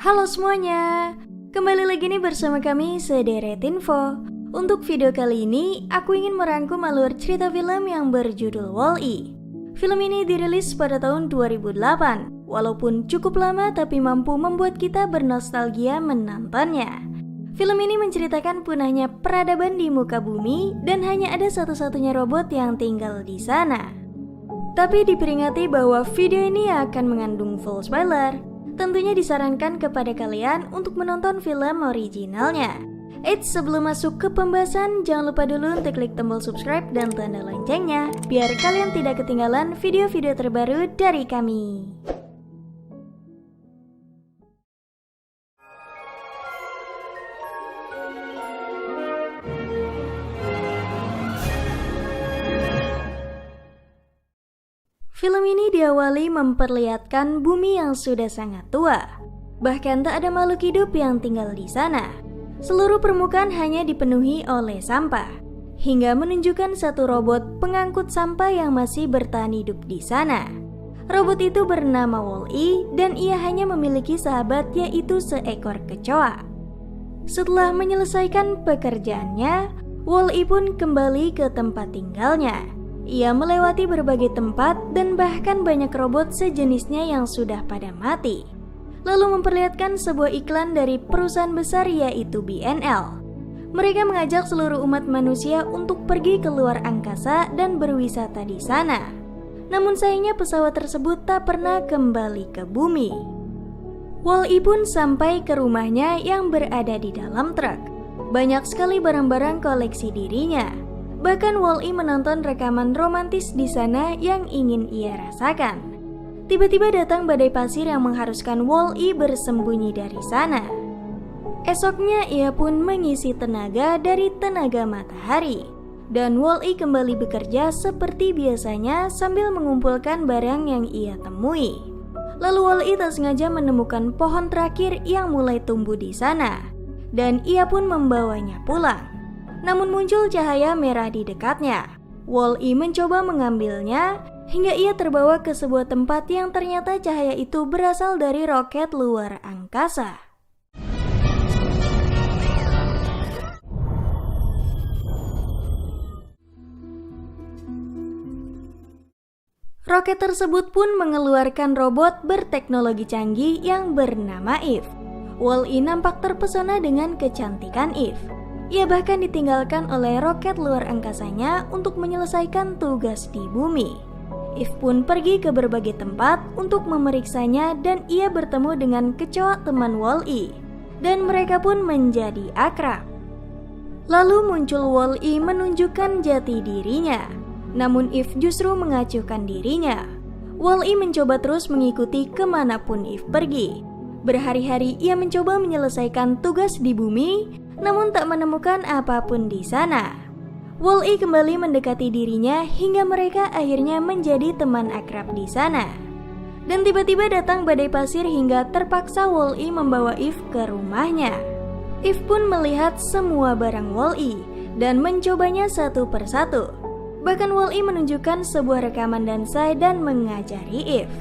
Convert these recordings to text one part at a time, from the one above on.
Halo semuanya, kembali lagi nih bersama kami Sederet Info. Untuk video kali ini, aku ingin merangkum alur cerita film yang berjudul Wall-E. Film ini dirilis pada tahun 2008, walaupun cukup lama tapi mampu membuat kita bernostalgia menontonnya. Film ini menceritakan punahnya peradaban di muka bumi dan hanya ada satu-satunya robot yang tinggal di sana. Tapi diperingati bahwa video ini akan mengandung full spoiler. Tentunya disarankan kepada kalian untuk menonton film originalnya. Eits, sebelum masuk ke pembahasan, jangan lupa dulu untuk klik tombol subscribe dan tanda loncengnya, biar kalian tidak ketinggalan video-video terbaru dari kami. Film ini diawali memperlihatkan bumi yang sudah sangat tua. Bahkan tak ada makhluk hidup yang tinggal di sana. Seluruh permukaan hanya dipenuhi oleh sampah, hingga menunjukkan satu robot pengangkut sampah yang masih bertahan hidup di sana. Robot itu bernama Wall-E dan ia hanya memiliki sahabat, yaitu seekor kecoa. Setelah menyelesaikan pekerjaannya, Wall-E pun kembali ke tempat tinggalnya. Ia melewati berbagai tempat dan bahkan banyak robot sejenisnya yang sudah pada mati. Lalu memperlihatkan sebuah iklan dari perusahaan besar, yaitu BNL. Mereka mengajak seluruh umat manusia untuk pergi ke luar angkasa dan berwisata di sana. Namun sayangnya pesawat tersebut tak pernah kembali ke bumi. Wall-E pun sampai ke rumahnya yang berada di dalam truk. Banyak sekali barang-barang koleksi dirinya. Bahkan Wall-E menonton rekaman romantis di sana yang ingin ia rasakan. Tiba-tiba datang badai pasir yang mengharuskan Wall-E bersembunyi dari sana. Esoknya ia pun mengisi tenaga dari tenaga matahari. Dan Wall-E kembali bekerja seperti biasanya sambil mengumpulkan barang yang ia temui. Lalu Wall-E tak sengaja menemukan pohon terakhir yang mulai tumbuh di sana. Dan ia pun membawanya pulang. Namun muncul cahaya merah di dekatnya. Wall-E mencoba mengambilnya hingga ia terbawa ke sebuah tempat yang ternyata cahaya itu berasal dari roket luar angkasa. Roket tersebut pun mengeluarkan robot berteknologi canggih yang bernama Eve. Wall-E nampak terpesona dengan kecantikan Eve. Ia bahkan ditinggalkan oleh roket luar angkasanya untuk menyelesaikan tugas di bumi. Eve pun pergi ke berbagai tempat untuk memeriksanya dan ia bertemu dengan kecoa teman Wall-E. Dan mereka pun menjadi akrab. Lalu muncul Wall-E menunjukkan jati dirinya. Namun Eve justru mengacuhkan dirinya. Wall-E mencoba terus mengikuti kemanapun Eve pergi. Berhari-hari ia mencoba menyelesaikan tugas di bumi, namun tak menemukan apapun di sana. Wall-E kembali mendekati dirinya hingga mereka akhirnya menjadi teman akrab di sana. Dan tiba-tiba datang badai pasir hingga terpaksa Wall-E membawa Eve ke rumahnya. Eve pun melihat semua barang Wall-E dan mencobanya satu persatu. Bahkan Wall-E menunjukkan sebuah rekaman dansa dan mengajari Eve.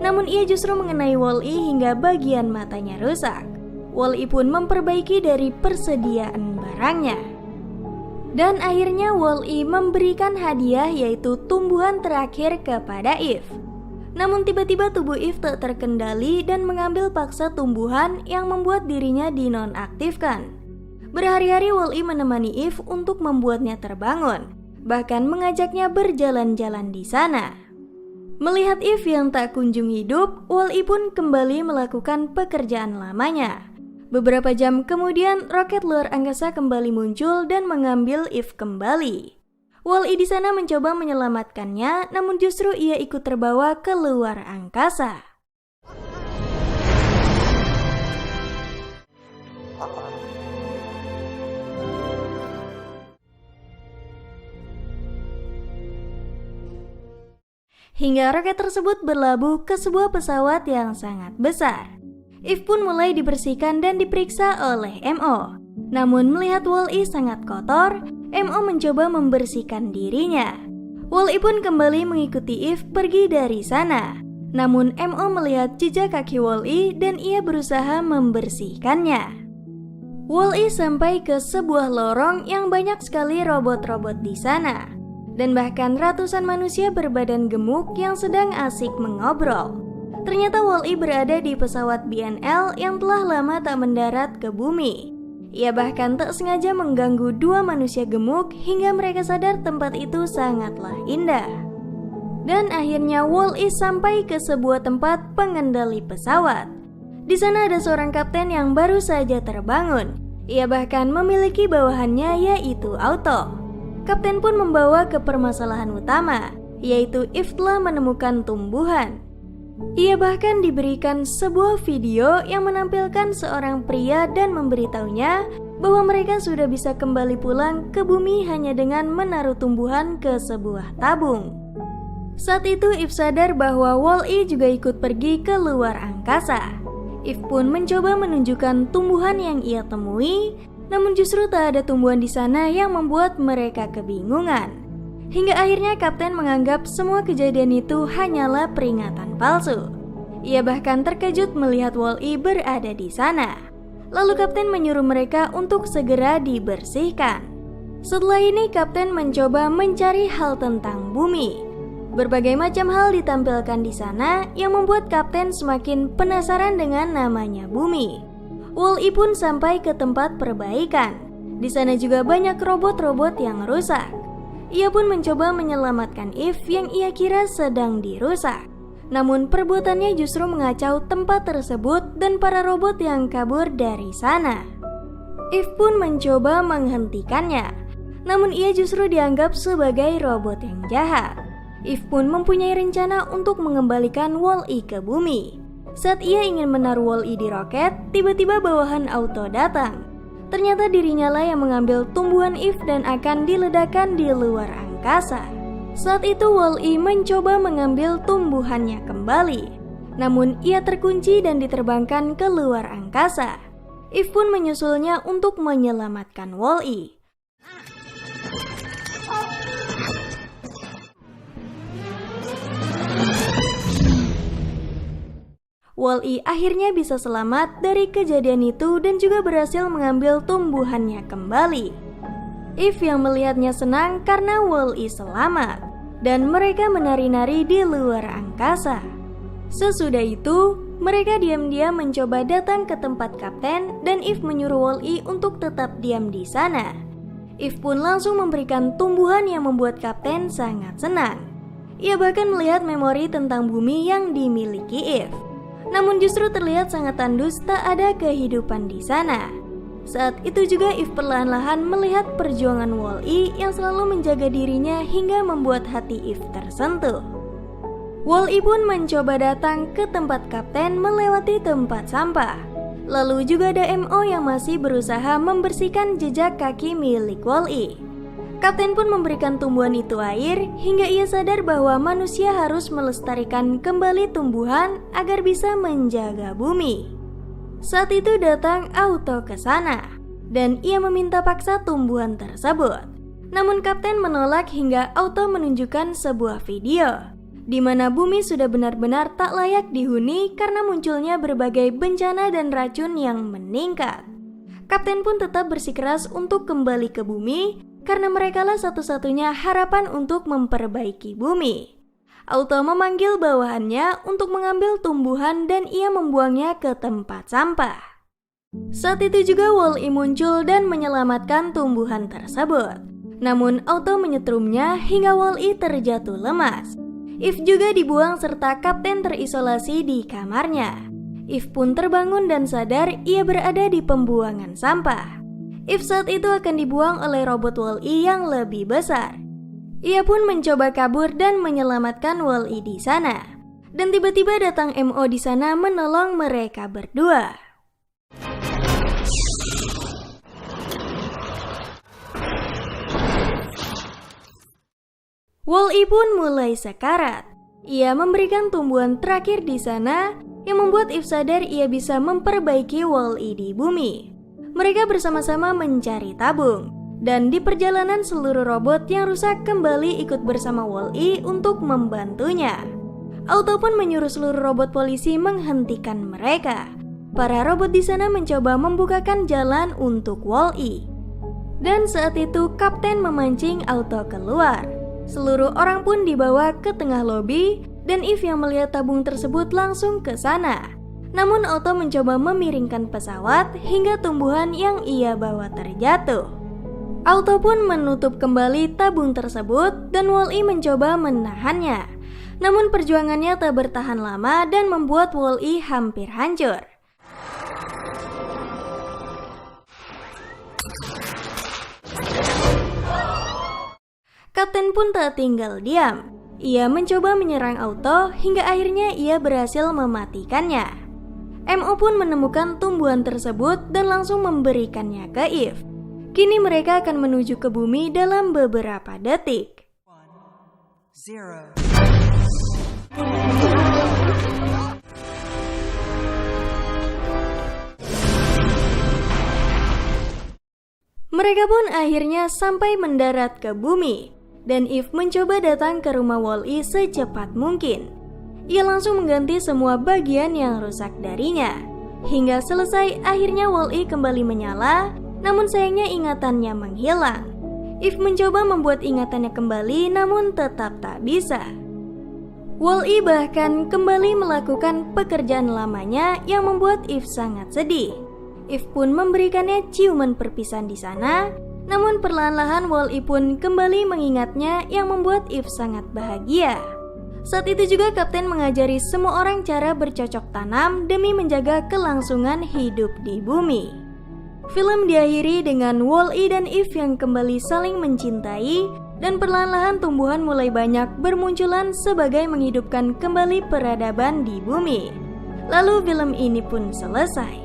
Namun ia justru mengenai Wall-E hingga bagian matanya rusak. Wall-E pun memperbaiki dari persediaan barangnya. Dan akhirnya Wall-E memberikan hadiah, yaitu tumbuhan terakhir kepada Eve. Namun tiba-tiba tubuh Eve tak terkendali dan mengambil paksa tumbuhan yang membuat dirinya dinonaktifkan. Berhari-hari Wall-E menemani Eve untuk membuatnya terbangun, bahkan mengajaknya berjalan-jalan di sana. Melihat Eve yang tak kunjung hidup, Wall-E pun kembali melakukan pekerjaan lamanya. Beberapa jam kemudian, roket luar angkasa kembali muncul dan mengambil Eve kembali. Wall-E di sana mencoba menyelamatkannya, namun justru ia ikut terbawa ke luar angkasa. Hingga roket tersebut berlabuh ke sebuah pesawat yang sangat besar. Eve pun mulai dibersihkan dan diperiksa oleh MO. Namun melihat Wall-E sangat kotor, MO mencoba membersihkan dirinya. Wall-E pun kembali mengikuti Eve pergi dari sana. Namun Mo melihat jejak kaki Wall-E dan ia berusaha membersihkannya. Wall-E sampai ke sebuah lorong yang banyak sekali robot-robot di sana, dan bahkan ratusan manusia berbadan gemuk yang sedang asik mengobrol. Ternyata Wall-E berada di pesawat BNL yang telah lama tak mendarat ke bumi. Ia bahkan tak sengaja mengganggu dua manusia gemuk hingga mereka sadar tempat itu sangatlah indah. Dan akhirnya Wall-E sampai ke sebuah tempat pengendali pesawat. Di sana ada seorang kapten yang baru saja terbangun. Ia bahkan memiliki bawahannya yaitu Auto. Kapten pun membawa ke permasalahan utama, yaitu Eve telah menemukan tumbuhan. Ia bahkan diberikan sebuah video yang menampilkan seorang pria dan memberitahunya bahwa mereka sudah bisa kembali pulang ke bumi hanya dengan menaruh tumbuhan ke sebuah tabung. Saat itu Eve sadar bahwa Wall-E juga ikut pergi ke luar angkasa. Eve pun mencoba menunjukkan tumbuhan yang ia temui, namun justru tak ada tumbuhan di sana yang membuat mereka kebingungan. Hingga akhirnya kapten menganggap semua kejadian itu hanyalah peringatan palsu. Ia bahkan terkejut melihat Wall-E berada di sana. Lalu kapten menyuruh mereka untuk segera dibersihkan. Setelah ini kapten mencoba mencari hal tentang bumi. Berbagai macam hal ditampilkan di sana yang membuat kapten semakin penasaran dengan namanya bumi. Wall-E pun sampai ke tempat perbaikan. Di sana juga banyak robot-robot yang rusak. Ia pun mencoba menyelamatkan Eve yang ia kira sedang dirusak. Namun perbuatannya justru mengacau tempat tersebut dan para robot yang kabur dari sana. Eve pun mencoba menghentikannya, namun ia justru dianggap sebagai robot yang jahat. Eve pun mempunyai rencana untuk mengembalikan Wall-E ke bumi. Saat ia ingin menaruh Wall-E di roket, tiba-tiba bawahan Auto datang. Ternyata dirinya lah yang mengambil tumbuhan Eve dan akan diledakkan di luar angkasa. Saat itu Wall-E mencoba mengambil tumbuhannya kembali. Namun ia terkunci dan diterbangkan ke luar angkasa. Eve pun menyusulnya untuk menyelamatkan Wall-E. Wall-E akhirnya bisa selamat dari kejadian itu dan juga berhasil mengambil tumbuhannya kembali. Eve yang melihatnya senang karena Wall-E selamat, dan mereka menari-nari di luar angkasa. Sesudah itu, mereka diam-diam mencoba datang ke tempat kapten dan Eve menyuruh Wall-E untuk tetap diam di sana. Eve pun langsung memberikan tumbuhan yang membuat kapten sangat senang. Ia bahkan melihat memori tentang bumi yang dimiliki Eve. Namun justru terlihat sangat tandus, tak ada kehidupan di sana. Saat itu juga Eve perlahan-lahan melihat perjuangan Wall-E yang selalu menjaga dirinya hingga membuat hati Eve tersentuh. Wall-E pun mencoba datang ke tempat kapten melewati tempat sampah. Lalu juga ada Mo yang masih berusaha membersihkan jejak kaki milik Wall-E. Kapten pun memberikan tumbuhan itu air hingga ia sadar bahwa manusia harus melestarikan kembali tumbuhan agar bisa menjaga bumi. Saat itu datang Auto ke sana dan ia meminta paksa tumbuhan tersebut. Namun kapten menolak hingga Auto menunjukkan sebuah video di mana bumi sudah benar-benar tak layak dihuni karena munculnya berbagai bencana dan racun yang meningkat. Kapten pun tetap bersikeras untuk kembali ke bumi karena merekalah satu-satunya harapan untuk memperbaiki bumi. Auto memanggil bawahannya untuk mengambil tumbuhan dan ia membuangnya ke tempat sampah. Saat itu juga Wall-E muncul dan menyelamatkan tumbuhan tersebut. Namun Auto menyetrumnya hingga Wall-E terjatuh lemas. Eve juga dibuang serta kapten terisolasi di kamarnya. Eve pun terbangun dan sadar ia berada di pembuangan sampah. Eve saat itu akan dibuang oleh robot Wall-E yang lebih besar. Ia pun mencoba kabur dan menyelamatkan Wall-E di sana. Dan tiba-tiba datang Mo di sana menolong mereka berdua. Wall-E pun mulai sekarat. Ia memberikan tumbuhan terakhir di sana yang membuat Eve sadar ia bisa memperbaiki Wall-E di bumi. Mereka bersama-sama mencari tabung, dan di perjalanan seluruh robot yang rusak kembali ikut bersama Wall-E untuk membantunya. Auto pun menyuruh seluruh robot polisi menghentikan mereka. Para robot di sana mencoba membukakan jalan untuk Wall-E. Dan saat itu Kapten memancing Auto keluar. Seluruh orang pun dibawa ke tengah lobi dan Eve yang melihat tabung tersebut langsung ke sana. Namun Auto mencoba memiringkan pesawat hingga tumbuhan yang ia bawa terjatuh. Auto pun menutup kembali tabung tersebut dan Wall-E mencoba menahannya. Namun perjuangannya tak bertahan lama dan membuat Wall-E hampir hancur. Kapten pun tak tinggal diam. Ia mencoba menyerang Auto hingga akhirnya ia berhasil mematikannya. MO pun menemukan tumbuhan tersebut dan langsung memberikannya ke Eve. Kini mereka akan menuju ke bumi dalam beberapa detik. 1, 0. Mereka pun akhirnya sampai mendarat ke bumi, dan Eve mencoba datang ke rumah Wall-E secepat mungkin. Ia langsung mengganti semua bagian yang rusak darinya. Hingga selesai, akhirnya Wall-E kembali menyala, namun sayangnya ingatannya menghilang. Eve mencoba membuat ingatannya kembali, namun tetap tak bisa. Wall-E bahkan kembali melakukan pekerjaan lamanya yang membuat Eve sangat sedih. Eve pun memberikannya ciuman perpisahan di sana, namun perlahan-lahan Wall-E pun kembali mengingatnya yang membuat Eve sangat bahagia. Saat itu juga Kapten mengajari semua orang cara bercocok tanam demi menjaga kelangsungan hidup di bumi. Film diakhiri dengan Wall-E dan Eve yang kembali saling mencintai, dan perlahan-lahan tumbuhan mulai banyak bermunculan sebagai menghidupkan kembali peradaban di bumi. Lalu film ini pun selesai.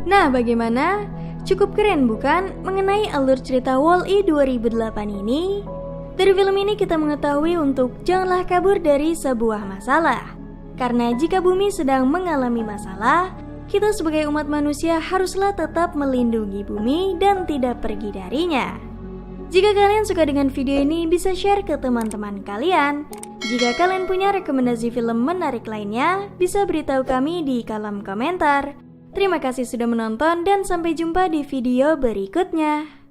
Nah, bagaimana? Cukup keren bukan mengenai alur cerita Wall-E 2008 ini? Dari film ini kita mengetahui untuk janganlah kabur dari sebuah masalah. Karena jika bumi sedang mengalami masalah, kita sebagai umat manusia haruslah tetap melindungi bumi dan tidak pergi darinya. Jika kalian suka dengan video ini, bisa share ke teman-teman kalian. Jika kalian punya rekomendasi film menarik lainnya, bisa beritahu kami di kolom komentar. Terima kasih sudah menonton dan sampai jumpa di video berikutnya.